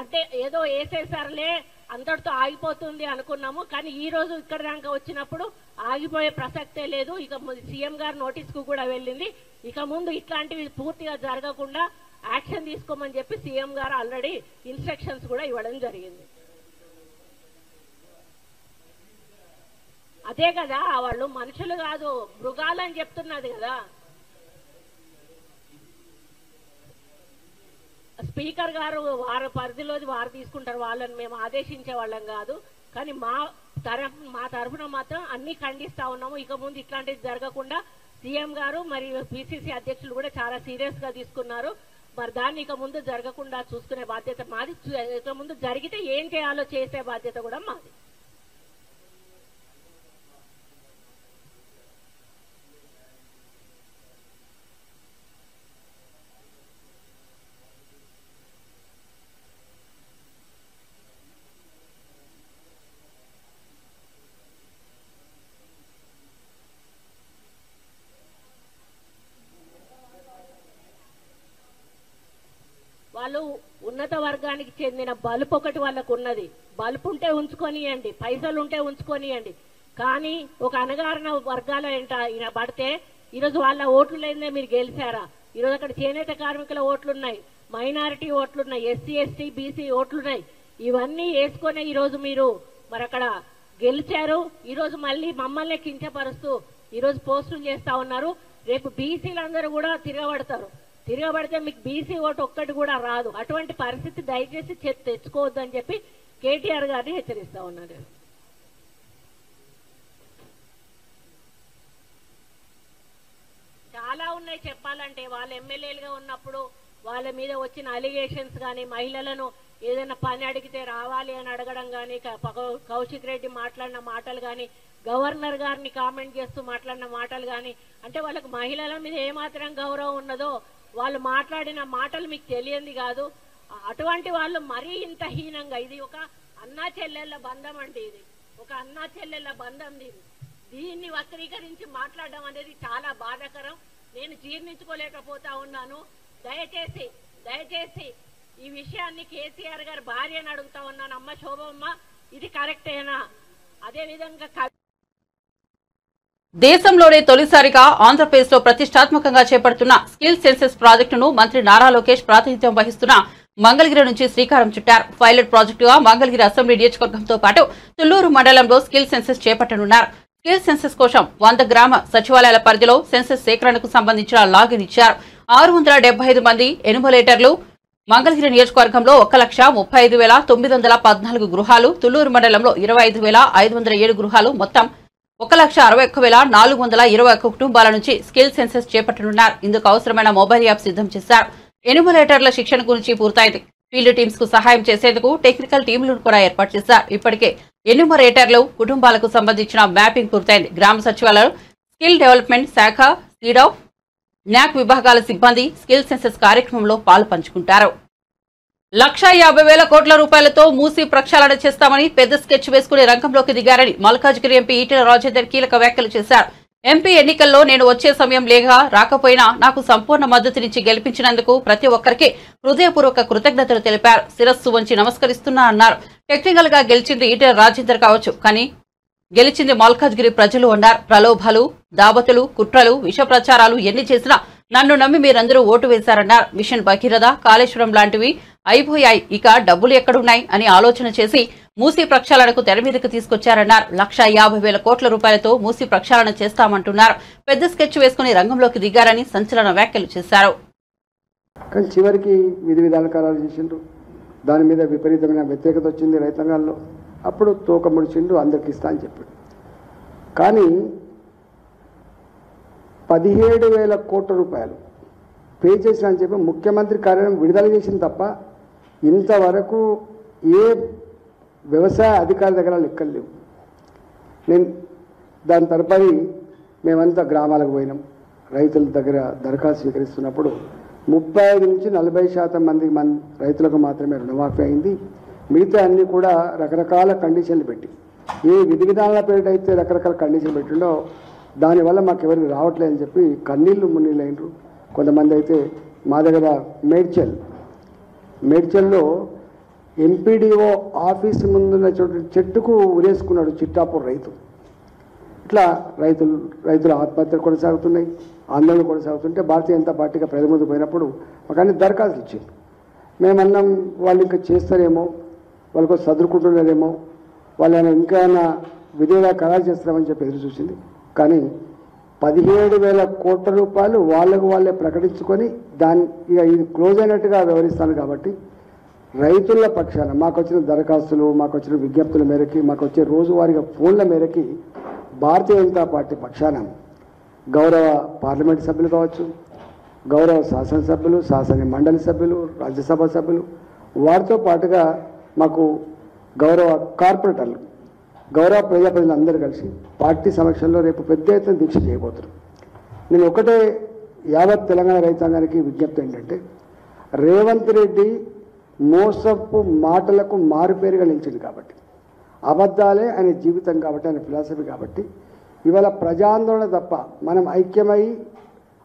అంటే ఏదో వేసేసారులే అంతటితో ఆగిపోతుంది అనుకున్నాము. కానీ ఈ రోజు ఇక్కడ దాకా వచ్చినప్పుడు ఆగిపోయే ప్రసక్తే లేదు. ఇక సీఎం గారు నోటీస్ కు కూడా వెళ్ళింది. ఇక ముందు ఇట్లాంటివి పూర్తిగా జరగకుండా యాక్షన్ తీసుకోమని చెప్పి సీఎం గారు ఆల్రెడీ ఇన్స్ట్రక్షన్స్ కూడా ఇవ్వడం జరిగింది. అదే కదా, వాళ్ళు మనుషులు కాదు మృగాలని చెప్తున్నది కదా. స్పీకర్ గారు వారి పరిధిలోది వారు తీసుకుంటారు, వాళ్ళని మేము ఆదేశించే వాళ్ళం కాదు. కానీ మా తరఫున మాత్రం అన్ని ఖండిస్తా ఉన్నాము. ఇక ముందు ఇట్లాంటివి జరగకుండా సీఎం గారు మరియు పిసిసి అధ్యక్షులు కూడా చాలా సీరియస్ గా తీసుకున్నారు. మరి దాన్ని ఇక ముందు జరగకుండా చూసుకునే బాధ్యత మాది. ఇక ముందు జరిగితే ఏం చేయాలో చేసే బాధ్యత కూడా మాది. వాళ్ళు ఉన్నత వర్గానికి చెందిన బలుపు ఒకటి వాళ్ళకు ఉన్నది. బలుపు ఉంటే ఉంచుకొనియండి, పైసలు ఉంటే ఉంచుకొనియండి. కానీ ఒక అణగారిన వర్గాల ఈయన పడితే ఈరోజు వాళ్ళ ఓట్లు లేదే మీరు గెలిచారా? ఈరోజు అక్కడ చేనేత కార్మికుల ఓట్లున్నాయి, మైనారిటీ ఓట్లున్నాయి, ఎస్సీ ఎస్టీ బీసీ ఓట్లున్నాయి. ఇవన్నీ వేసుకొని ఈరోజు మీరు మరి అక్కడ గెలిచారు. ఈరోజు మళ్ళీ మమ్మల్ని కించపరుస్తూ ఈరోజు పోస్టులు చేస్తా ఉన్నారు. రేపు బీసీలందరూ కూడా తిరగబడితే మీకు బీసీ ఓటు ఒక్కటి కూడా రాదు. అటువంటి పరిస్థితి దయచేసి తెచ్చుకోవద్దు అని చెప్పి కేటీఆర్ గారిని హెచ్చరిస్తా ఉన్నారు. చాలా ఉన్నాయి చెప్పాలంటే. వాళ్ళ ఎమ్మెల్యేలుగా ఉన్నప్పుడు వాళ్ళ మీద వచ్చిన అలిగేషన్స్ కానీ, మహిళలను ఏదైనా పని అడిగితే రావాలి అని అడగడం కానీ, కౌశిక్ రెడ్డి మాట్లాడిన మాటలు కానీ, గవర్నర్ గారిని కామెంట్ చేస్తూ మాట్లాడిన మాటలు కానీ, అంటే వాళ్ళకు మహిళల మీద ఏమాత్రం గౌరవం ఉన్నదో వాళ్ళు మాట్లాడిన మాటలు మీకు తెలియంది కాదు. అటువంటి వాళ్ళు మరీ ఇంత హీనంగా, ఇది ఒక అన్నా చెల్లెళ్ళ బంధం అండి, ఇది ఒక అన్నా చెల్లెళ్ళ బంధం. దీన్ని వక్రీకరించి మాట్లాడడం అనేది చాలా బాధాకరం. నేను జీర్ణించుకోలేకపోతా ఉన్నాను. దయచేసి ఈ విషయాన్ని కేసీఆర్ గారి భార్యని అడుగుతా ఉన్నాను. అమ్మ శోభమ్మ, ఇది కరెక్టేనా? అదేవిధంగా దేశంలోనే తొలిసారిగా ఆంధ్రప్రదేశ్ లో ప్రతిష్టాత్మకంగా చేపడుతున్న స్కిల్ సెన్సెస్ ప్రాజెక్టును మంత్రి నారా లోకేష్ ప్రాతినిధ్యం వహిస్తున్న మంగళగిరి నుంచి శ్రీకారం చుట్టారు. పైలట్ ప్రాజెక్టుగా మంగళగిరి అసెంబ్లీ నియోజకవర్గంతో పాటు తుళ్లూరు మండలంలో స్కిల్ సెన్సెస్ చేపట్టనున్నారు. స్కిల్ సెన్సెస్ కోసం 100 గ్రామ సచివాలయాల పరిధిలో సెన్సెస్ సేకరణకు సంబంధించిన లాగిన్ ఇచ్చారు. 675 మంది ఎన్యుమరేటర్లు. మంగళగిరి నియోజకవర్గంలో 1,35,914 గృహాలు, తుళ్లూరు మండలంలో 25,507 గృహాలు, మొత్తం 1,61,421 కుటుంబాల నుంచి స్కిల్ సెన్సెస్ చేపట్టనున్నారు. ఇందుకు అవసరమైన మొబైల్ యాప్ సిద్ధం చేశారు. ఎన్యుమరేటర్ల శిక్షణ గురించి పూర్తయింది. ఫీల్డ్ టీమ్స్ కు సహాయం చేసేందుకు టెక్నికల్ టీంలను కూడా ఏర్పాటు చేశారు. ఇప్పటికే ఎన్యుమరేటర్లు కుటుంబాలకు సంబంధించిన మ్యాపింగ్ పూర్తయింది. గ్రామ సచివాలయం, స్కిల్ డెవలప్మెంట్ శాఖ, సీడాఫ్, న్యాక్ విభాగాల సిబ్బంది స్కిల్ సెన్సెస్ కార్యక్రమంలో పాలు పంచుకుంటారు. 1,50,000 కోట్ల రూపాయలతో మూసి ప్రక్షాళన చేస్తామని పెద్ద స్కెచ్ వేసుకుని రంగంలోకి దిగారని మల్కాజ్గిరి ఎంపీ ఈటెల రాజేందర్ కీలక వ్యాఖ్యలు చేశారు. ఎంపీ ఎన్నికల్లో నేను వచ్చే సమయం రాకపోయినా నాకు సంపూర్ణ మద్దతునిచ్చి గెలిపించినందుకు ప్రతి ఒక్కరికి హృదయపూర్వక కృతజ్ఞతలు తెలిపారు. శిరస్సు వంచి నమస్కరిస్తున్నా అన్నారు. టెక్నికల్ గా గెలిచింది ఈటెల రాజేందర్ కావచ్చు, కానీ గెలిచింది మల్కాజ్గిరి ప్రజలు అన్నారు. ప్రలోభాలు, దావతులు, కుట్రలు, విష ప్రచారాలు ఎన్ని చేసినా నన్ను నమ్మి మీరందరూ ఓటు వేశారన్నారు. మిషన్ భగీరథ, కాళేశ్వరం లాంటివి అయిపోయాయి, ఇక డబ్బులు ఎక్కడున్నాయి అని ఆలోచన చేసి మూసీ ప్రక్షాళనకు తెర మీదకు తీసుకొచ్చారన్నారు. 1,50,000 కోట్ల రూపాయలతో మూసీ ప్రక్షాళన చేస్తామంటున్నారు. పెద్ద స్కెచ్ వేసుకుని రంగంలోకి దిగారని సంచలన వ్యాఖ్యలు చేశారు. కానీ చివరికి విధి విధాన ఖరారు చేసిండ్రు. దాని మీద విపరీతమైన వ్యతిరేకత వచ్చింది రైతాంగాల్లో. అప్పుడు తోక ముడిచిండు, అందరికి ఇస్తా అని చెప్పాడు. కానీ 17,000 కోట్ల రూపాయలు పే చేసిన అని చెప్పి ముఖ్యమంత్రి కార్యాలయం విడుదల చేసింది తప్ప ఇంతవరకు ఏ వ్యవసాయ అధికారి దగ్గర లెక్కలు లేవు. నేను దాని తరపడి మేమంతా గ్రామాలకు పోయినాం. రైతుల దగ్గర దరఖాస్తు స్వీకరిస్తున్నప్పుడు 35 నుంచి 40% మంది రైతులకు మాత్రమే రుణమాఫీ అయింది. మిగతా అన్నీ కూడా రకరకాల కండిషన్లు పెట్టి, ఏ విధి విధానాల పేరిట అయితే రకరకాల కండిషన్లు పెట్టిండో దానివల్ల మాకు ఎవరికి రావట్లేదని చెప్పి కన్నీళ్ళు మున్నీళ్ళు అయినరు. కొంతమంది అయితే మా దగ్గర మేడ్చల్లో ఎంపీడీఓ ఆఫీస్ ముందున్న చెట్టుకు ఉరేసుకున్నాడు చిట్టాపూర్ రైతు. ఇట్లా రైతుల ఆత్మహత్యలు కొనసాగుతున్నాయి, ఆందోళన కొనసాగుతుంటే భారతీయ జనతా పార్టీగా ప్రజల ముందు పోయినప్పుడు మాకు అన్ని దరఖాస్తులు ఇచ్చారు. మేమన్నాం వాళ్ళు ఇంకా చేస్తారేమో, వాళ్ళకు సదురుకుంటున్నారేమో, వాళ్ళని ఇంకా విధిగా ఖరారు చేస్తామని చెప్పి ఎదురు చూసింది. కానీ 17,000 కోట్ల రూపాయలు వాళ్ళే ప్రకటించుకొని ఇక ఇది క్లోజ్ అయినట్టుగా వ్యవహరిస్తాను. కాబట్టి రైతుల పక్షాన మాకు వచ్చిన దరఖాస్తులు, మాకు వచ్చిన విజ్ఞప్తుల మేరకి, మాకు వచ్చే రోజువారీగా ఫోన్ల మేరకి భారతీయ జనతా పార్టీ పక్షాన గౌరవ పార్లమెంట్ సభ్యులు కావచ్చు, గౌరవ శాసనసభ్యులు, శాసన మండలి సభ్యులు, రాజ్యసభ సభ్యులు, వారితో పాటుగా మాకు గౌరవ కార్పొరేటర్లు, గౌరవ ప్రజాప్రతినిధులందరూ కలిసి పార్టీ సమక్షంలో రేపు పెద్ద ఎత్తున దీక్ష చేయబోతున్నారు. నేను ఒకటే యావత్ తెలంగాణ రైతాంగానికి విజ్ఞప్తి ఏంటంటే, రేవంత్ రెడ్డి మోసపు మాటలకు మారుపేరుగా నిలిచింది కాబట్టి, అబద్ధాలే ఆయన జీవితం కాబట్టి, ఆయన ఫిలాసఫీ కాబట్టి, ఇవాళ ప్రజాందోళన తప్ప, మనం ఐక్యమై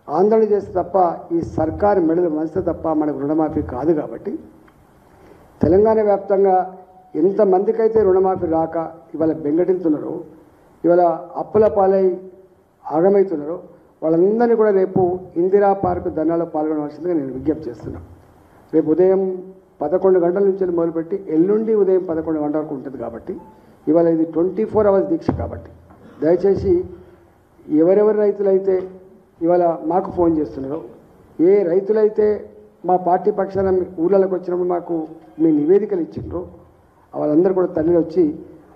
ఆందోళన చేస్తే తప్ప ఈ సర్కారు మెడలు మంచితే తప్ప మనకు రుణమాఫీ కాదు. కాబట్టి తెలంగాణ వ్యాప్తంగా ఎంతమందికైతే రుణమాఫీ రాక ఇవాళ బెంగటిల్తున్నారో, ఇవాళ అప్పుల పాలై ఆగమవుతున్నారో, వాళ్ళందరినీ కూడా రేపు ఇందిరా పార్క్ ధర్నాలో పాల్గొనవలసిందిగా నేను విజ్ఞప్తి చేస్తున్నాను. రేపు ఉదయం 11 గంటల నుంచి మొదలుపెట్టి ఎల్లుండి ఉదయం 11 గంటల వరకు ఉంటుంది కాబట్టి ఇవాళ ఇది 24 అవర్స్ దీక్ష కాబట్టి దయచేసి ఎవరెవరి రైతులైతే ఇవాళ మాకు ఫోన్ చేస్తున్నారో, ఏ రైతులైతే మా పార్టీ పక్షాన ఊళ్ళలోకి వచ్చినప్పుడు మాకు మీ నివేదికలు ఇచ్చిండ్రో వాళ్ళందరూ కూడా తల్లి వచ్చి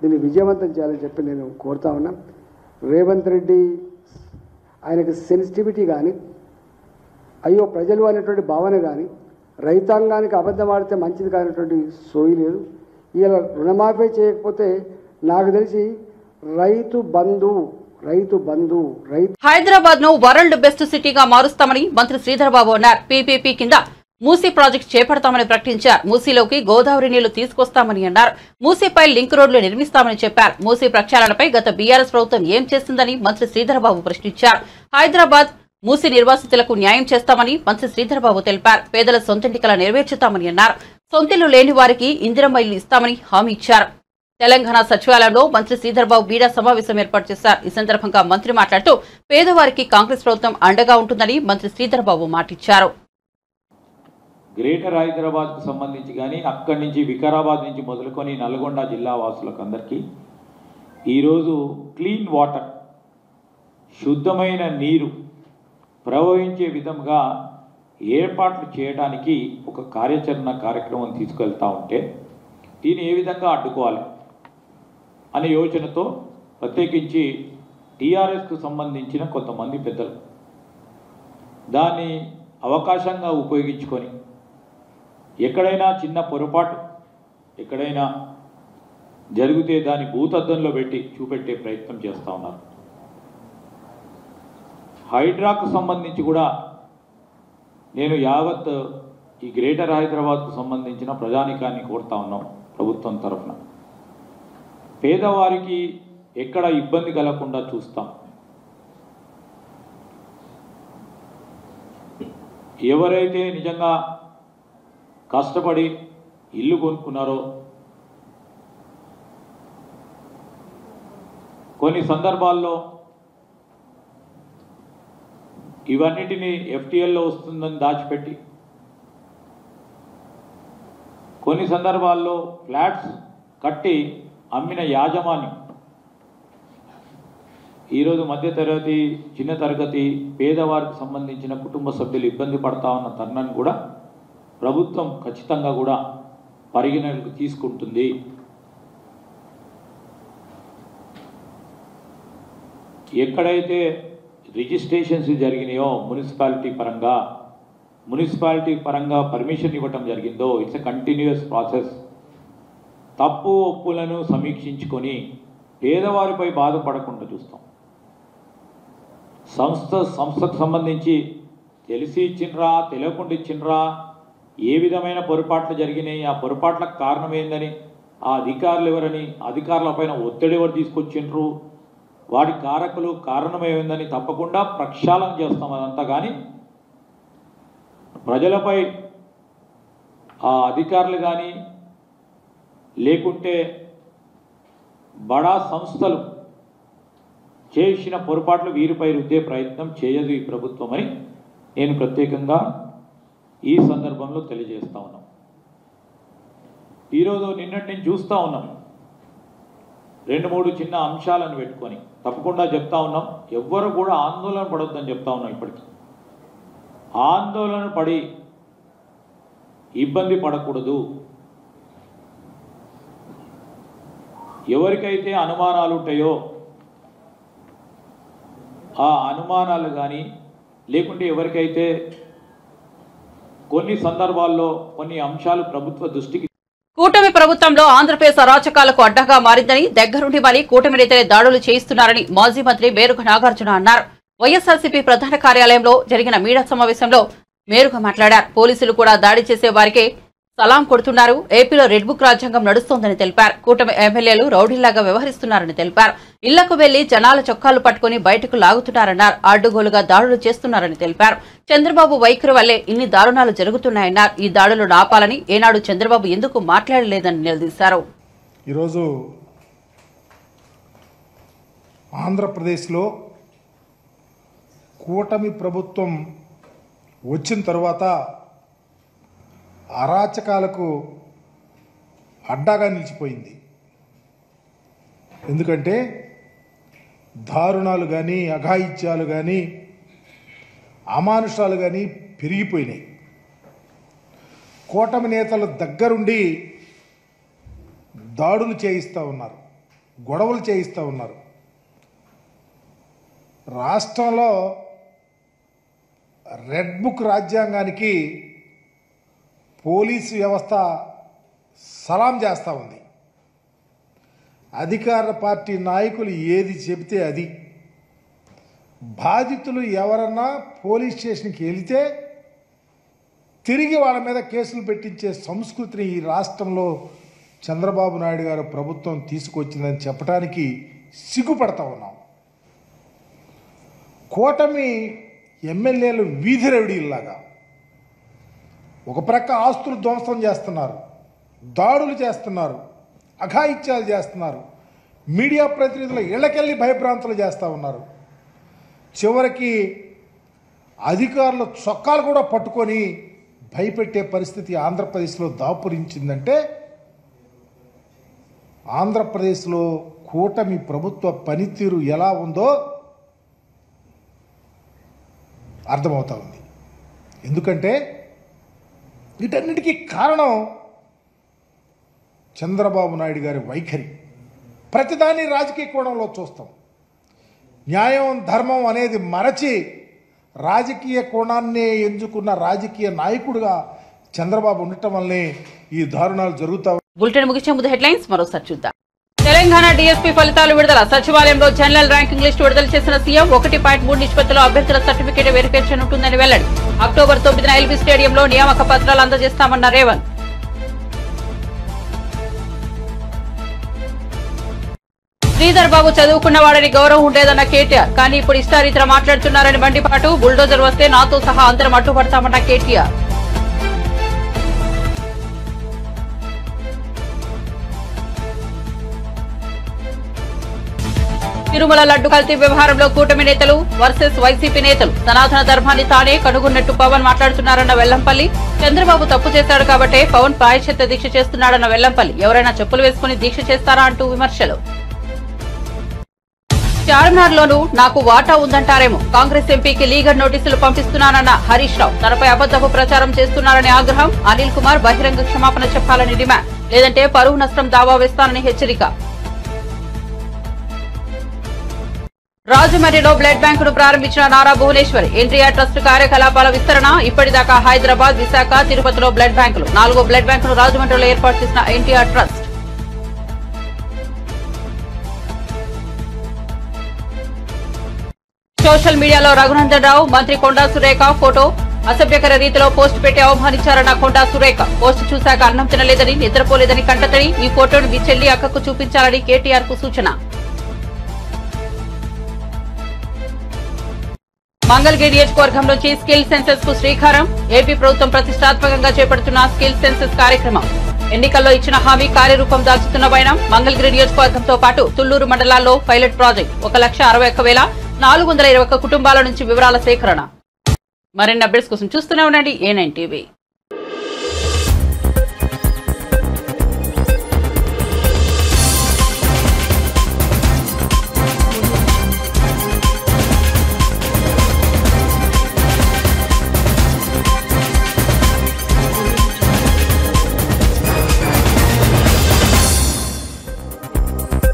దీన్ని విజయవంతం చేయాలని చెప్పి నేను కోరుతా ఉన్నా. రేవంత్ రెడ్డి ఆయనకు సెన్సిటివిటీ కానీ అయ్యో ప్రజలు అనేటువంటి భావన కానీ రైతాంగానికి అబద్ధం ఆడితే మంచిది కానటువంటి సోయి లేదు. ఇలా రుణమాఫీ చేయకపోతే నాకు తెలిసి రైతు బంధు హైదరాబాద్ ను వరల్డ్ బెస్ట్ సిటీగా మారుస్తామని మంత్రి శ్రీధర్ బాబు అన్నారు. పీపీపీ కింద మూసీ ప్రాజెక్టు చేపడతామని ప్రకటించారు. మూసీలోకి గోదావరి నీళ్లు తీసుకొస్తామని అన్నారు. మూసీపై లింక్ రోడ్లు నిర్మిస్తామని చెప్పారు. మూసీ ప్రక్షాళనపై గత బీఆర్ఎస్ ప్రభుత్వం ఏం చేసిందని మంత్రి శ్రీధర్ బాబు ప్రశ్నించారు. హైదరాబాద్ మూసీ నిర్వాసితులకు న్యాయం చేస్తామని మంత్రి శ్రీధర్ బాబు తెలిపారు. పేదల సొంతింటి కల నెరవేర్చుతామని అన్నారు. సొంతిల్లు లేని వారికి ఇందిరమ్మ ఇల్లు ఇస్తామని హామీ ఇచ్చారు. తెలంగాణ సచివాలయంలో మంత్రి శ్రీధర్ బాబు బీడా సమావేశం ఏర్పాటు చేశారు. ఈ సందర్భంగా మంత్రి మాట్లాడుతూ పేదవారికి కాంగ్రెస్ ప్రభుత్వం అండగా ఉంటుందని మంత్రి శ్రీధర్ బాబు మాటిచ్చారు. గ్రేటర్ హైదరాబాద్ కు సంబంధించి కానీ అక్కడి నుంచి వికారాబాద్ నుంచి మొదలుకొని నల్గొండ జిల్లా వాసులకు అందరికీ ఈరోజు క్లీన్ వాటర్, శుద్ధమైన నీరు ప్రవహించే విధంగా ఏర్పాట్లు చేయడానికి ఒక కార్యాచరణ తీసుకెళ్తా ఉంటే దీన్ని ఏ విధంగా అడ్డుకోవాలి అనే యోచనతో ప్రత్యేకించి టీఆర్ఎస్కు సంబంధించిన కొంతమంది పెద్దలు దాన్ని అవకాశంగా ఉపయోగించుకొని ఎక్కడైనా చిన్న పొరపాటు ఎక్కడైనా జరిగితే దాన్ని భూతద్దంలో పెట్టి చూపెట్టే ప్రయత్నం చేస్తూ ఉన్నారు. హైడ్రాకు సంబంధించి కూడా నేను యావత్ ఈ గ్రేటర్ హైదరాబాద్కు సంబంధించిన ప్రజానికాన్ని కోరుతా ఉన్నాం. ప్రభుత్వం తరఫున పేదవారికి ఎక్కడ ఇబ్బంది కలగకుండా చూస్తాం. ఎవరైతే నిజంగా కష్టపడి ఇల్లు కొనుక్కున్నారో కొన్ని సందర్భాల్లో ఇవన్నిటినీ ఎఫ్టీఎల్లో వస్తుందని దాచిపెట్టి కొన్ని సందర్భాల్లో ఫ్లాట్స్ కట్టి అమ్మిన యాజమాన్యం ఈరోజు మధ్యతరగతి, చిన్న తరగతి పేదవారికి సంబంధించిన కుటుంబ సభ్యులు ఇబ్బంది పడతా ఉన్న తరుణాన్ని కూడా ప్రభుత్వం ఖచ్చితంగా కూడా పరిగణనకు తీసుకుంటుంది. ఎక్కడైతే రిజిస్ట్రేషన్స్ జరిగినాయో మున్సిపాలిటీ పరంగా పర్మిషన్ ఇవ్వటం జరిగిందో ఇట్స్ ఎ కంటిన్యూస్ ప్రాసెస్. తప్పు ఒప్పులను సమీక్షించుకొని పేదవారిపై బాధపడకుండా చూస్తాం. సంస్థకు సంబంధించి తెలిసి ఇచ్చిండ్రా తెలియకుండా ఇచ్చిండ్రా, ఏ విధమైన పొరపాట్లు జరిగినాయి, ఆ పొరపాట్లకు కారణం ఏందని, ఆ అధికారులు ఎవరని, అధికారులపైన ఒత్తిడి ఎవరు తీసుకొచ్చిండ్రు, వాటి కారకులు కారణమేమైందని తప్పకుండా ప్రక్షాళన చేస్తాం. అదంతా కానీ ప్రజలపై ఆ అధికారులు కానీ లేకుంటే బడా సంస్థలు చేసిన పొరపాట్లు వీరిపై రుద్దే ప్రయత్నం చేయదు ఈ ప్రభుత్వం అని నేను ప్రత్యేకంగా ఈ సందర్భంలో తెలియజేస్తా ఉన్నాం. ఈరోజు నిన్నటి నుంచి చూస్తూ ఉన్నాం 2-3 చిన్న అంశాలను పెట్టుకొని తప్పకుండా చెప్తా ఉన్నాం. ఎవ్వరు కూడా ఆందోళన పడొద్దని చెప్తా ఉన్నాం. ఇప్పటికీ ఆందోళన పడి ఇబ్బంది పడకూడదు. ఎవరికైతే అనుమానాలు ఉంటాయో ఆ అనుమానాలు కానీ లేకుంటే ఎవరికైతే కొన్ని సందర్భాల్లో కొన్ని అంశాలు ప్రభుత్వ దృష్టికి కూటమి ప్రభుత్వంలో ఆంధ్రప్రదేశ్ అరాచకాలకు అడ్డంగా మారిందని, దగ్గరుండి మరీ కూటమి నేతలే దాడులు చేయిస్తున్నారని మాజీ మంత్రి మేరుగ నాగార్జున అన్నారు. వైఎస్ఆర్సీపీ ప్రధాన కార్యాలయంలో జరిగిన మీడియా సమావేశంలో మేరుగ మాట్లాడారు. పోలీసులు కూడా దాడి చేసే వారికే సలాం కొడుతున్నారు. ఏపీలో రెడ్ బుక్ రాజ్యాంగం నడుస్తోందని తెలిపారు. కూటమి ఎమ్మెల్యేలు రౌడీలాగా వ్యవహరిస్తున్నారని తెలిపారు. ఇళ్లకు వెళ్లి జనాల చొక్కాలు పట్టుకుని బయటకు లాగుతున్నారన్నారు. అడ్డుగోలుగా దాడులు చేస్తున్నారని తెలిపారు. చంద్రబాబు వైఖరి వల్లే ఇన్ని దారుణాలు జరుగుతున్నాయన్నారు. ఈ దాడులు ఆపాలని ఏనాడు చంద్రబాబు ఎందుకు మాట్లాడలేదని నిలదీశారు. ఈరోజు ఆంధ్రప్రదేశ్లో కూటమి ప్రభుత్వం వచ్చిన తర్వాత అరాచకాలకు అడ్డాగా నిలిచిపోయింది. ఎందుకంటే దారుణాలు కానీ, అఘాయిత్యాలు కానీ, అమానుషాలు కానీ పెరిగిపోయినాయి. కూటమి నేతల దగ్గరుండి దాడులు చేయిస్తూ ఉన్నారు, గొడవలు చేయిస్తూ ఉన్నారు. రాష్ట్రంలో రెడ్ బుక్ రాజ్యాంగానికి పోలీసు వ్యవస్థ సలాం చేస్తూ ఉంది. అధికార పార్టీ నాయకులు ఏది చెబితే అది. బాధితులు ఎవరన్నా పోలీస్ స్టేషన్కి వెళితే తిరిగి వాళ్ళ మీద కేసులు పెట్టించే సంస్కృతిని ఈ రాష్ట్రంలో చంద్రబాబు నాయుడు గారు ప్రభుత్వం తీసుకొచ్చిందని చెప్పడానికి సిగ్గుపడతా ఉన్నాం. కూటమి ఎమ్మెల్యేలు వీధి రౌడీల్లాగా ఒక ప్రక్క ఆస్తులు ధ్వంసం చేస్తున్నారు, దాడులు చేస్తున్నారు, అఘాయిత్యాలు చేస్తున్నారు, మీడియా ప్రతినిధుల ఇళ్లకెళ్ళి భయభ్రాంతులు చేస్తూ ఉన్నారు. చివరికి అధికారుల చొక్కాలు కూడా పట్టుకొని భయపెట్టే పరిస్థితి ఆంధ్రప్రదేశ్లో దాపురించిందంటే ఆంధ్రప్రదేశ్లో కూటమి ప్రభుత్వ పనితీరు ఎలా ఉందో అర్థమవుతా ఉంది. ఎందుకంటే వీటన్నిటికీ కారణం చంద్రబాబు నాయుడు గారి వైఖరి. ప్రతిదాన్ని రాజకీయ కోణంలో చూస్తాం. న్యాయం, ధర్మం అనేది మరచి రాజకీయ కోణాన్నే ఎంచుకున్న రాజకీయ నాయకుడిగా చంద్రబాబు ఉండటం వల్లనే ఈ దారుణాలు జరుగుతా. బులెటిన్ ముగించే ముందు హెడ్లైన్స్ మరోసారి చూద్దాం. తెలంగాణ డీఎస్పీ ఫలితాలు విడుదల. సచివాలయంలో జనరల్ ర్యాంకింగ్ లిస్టు విడుదల చేసిన సీఎం 1.3 నిష్పత్తిలో అభ్యర్థుల సర్టిఫికేట్ వెరిఫికేషన్ ఉంటుందని వెల్లడి. అక్టోబర్ 9న ఎల్బీ స్టేడియంలో నియామక పత్రాలు అందజేస్తామన్న రేవంత్. శ్రీధర్ బాబు చదువుకున్నవాడని గౌరవం ఉండేదన్న కేటీఆర్. కానీ ఇప్పుడు ఇష్టారీతిన మాట్లాడుతున్నారని మండిపాటు. బుల్డోజర్ వస్తే నాతో సహా అందరం అడ్డుపడతామన్న కేటీఆర్. తిరుమల లడ్డు కల్తీ వ్యవహారంలో కూటమి నేతలు వర్సెస్ వైసీపీ నేతలు. సనాతన ధర్మాన్ని తానే కనుగొన్నట్టు పవన్ మాట్లాడుతున్నారన్న వెల్లంపల్లి. చంద్రబాబు తప్పు చేశాడు కాబట్టే పవన్ ప్రాయశ్చిత్త దీక్ష చేస్తున్నాడన్న వెల్లంపల్లి. ఎవరైనా చెప్పులు వేసుకుని దీక్ష చేస్తారా అంటూ విమర్శలు. చార్మినార్లోనూ నాకు వాటా ఉందంటారేమో. కాంగ్రెస్ ఎంపీకి లీగల్ నోటీసులు పంపిస్తున్నానన్న హరీష్ రావు. తనపై అబద్దపు ప్రచారం చేస్తున్నారని ఆగ్రహం. అనిల్ కుమార్ బహిరంగ క్షమాపణ చెప్పాలని డిమాండ్. లేదంటే పరువు నష్టం దావా వేస్తానని హెచ్చరిక. రాజమండ్రిలో బ్లడ్ బ్యాంకును ప్రారంభించిన నారా భువనేశ్వరి. ఎన్టీఆర్ ట్రస్ట్ కార్యకలాపాల విస్తరణ. ఇప్పటిదాకా హైదరాబాద్, విశాఖ, తిరుపతిలో బ్లడ్ బ్యాంకులు. 4వ బ్లడ్ బ్యాంకును రాజమండ్రిలో ఏర్పాటు చేసిన ఎన్టీఆర్ ట్రస్ట్. సోషల్ మీడియాలో రఘునందన్ రావు, మంత్రి కొండా సురేఖ ఫోటో అసభ్యకర రీతిలో పోస్ట్ పెట్టి అవమానించారన్న కొండా సురేఖ. పోస్ట్ చూశాక అన్నం తినలేదని, నిద్రపోలేదని కంటతడి. ఈ ఫోటోను మీ చెల్లి అక్కకు చూపించాలని కేటీఆర్ కు సూచన. మంగళగిరి నియోజకవర్గం నుంచి స్కిల్ సెన్సెస్ కు శ్రీకారం. ఏపీ ప్రభుత్వం ప్రతిష్టాత్మకంగా చేపడుతున్న స్కిల్ సెన్సెస్ కార్యక్రమం. ఎన్నికల్లో ఇచ్చిన హామీ కార్యరూపం దాల్చుతున్న వైనం. మంగళగిరి నియోజకవర్గంతో పాటు తుళ్లూరు మండలాల్లో పైలట్ ప్రాజెక్ట్. 1,61,421 కుటుంబాల నుంచి వివరాల సేకరణ. మరిన్ని అప్డేట్స్ కోసం చూస్తూనే ఉండండి A9 TV.